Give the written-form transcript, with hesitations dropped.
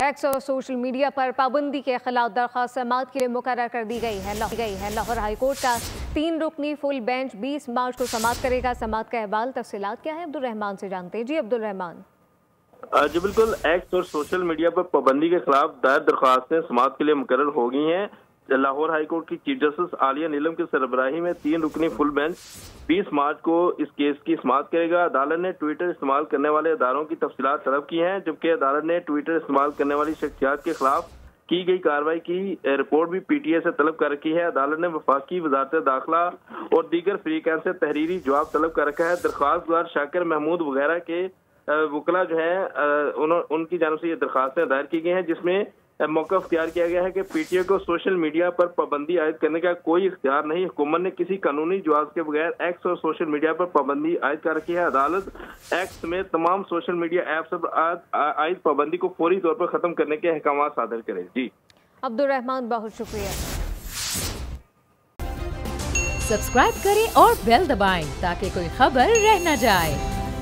X और social media पर पाबंदी के खिलाफ दरख्वास्त समाअत के लिए मुकर्रर कर दी गई है। लाहौर हाईकोर्ट का 3 रुकनी फुल बेंच 20 मार्च को समाअत करेगा। समाअत का अहवाल तफसीलात क्या है, अब्दुल रहमान से जानते हैं। जी अब्दुल रहमान। जी बिल्कुल, एक्स और सोशल मीडिया पर पाबंदी के खिलाफ दायर दरख्वास्तें समाअत के लिए मुकर्रर हो गई हैं। लाहौर हाईकोर्ट की चीफ जस्टिस आलिया नीलम की सरबराही में 3 रुकनी फुल बेंच 20 मार्च को इस केस की समाअत करेगा। अदालत ने ट्विटर इस्तेमाल करने वाले इदारों की तफसीलात तलब की हैं, जबकि अदालत ने ट्विटर इस्तेमाल करने वाली शख्सियात के खिलाफ की गई कार्रवाई की रिपोर्ट भी PTI से तलब कर रखी है। अदालत ने वफाकी वजारत दाखिला और दीगर फरीकैन से तहरीरी जवाब तलब कर रखा है। दरख्वास्त गुजार शाकिर महमूद वगैरह के वकला जो है उनकी जानब से ये दरख्वास्तें दायर की गई हैं, जिसमें मौका अख्तियार किया गया है कि PTI को सोशल मीडिया पर पाबंदी आयद करने का कोई इख्तियार नहीं। हुकूमत ने किसी कानूनी जवाब के बगैर एक्स और सोशल मीडिया पर पाबंदी आयद कर रखी है। अदालत एक्स में तमाम सोशल मीडिया ऐप्स पर आयद पाबंदी को फौरी तौर पर खत्म करने के अहकाम सादर करे। जी अब्दुल रहमान, बहुत शुक्रिया। सब्सक्राइब करें और बेल दबाएं ताकि कोई खबर रह न जाए।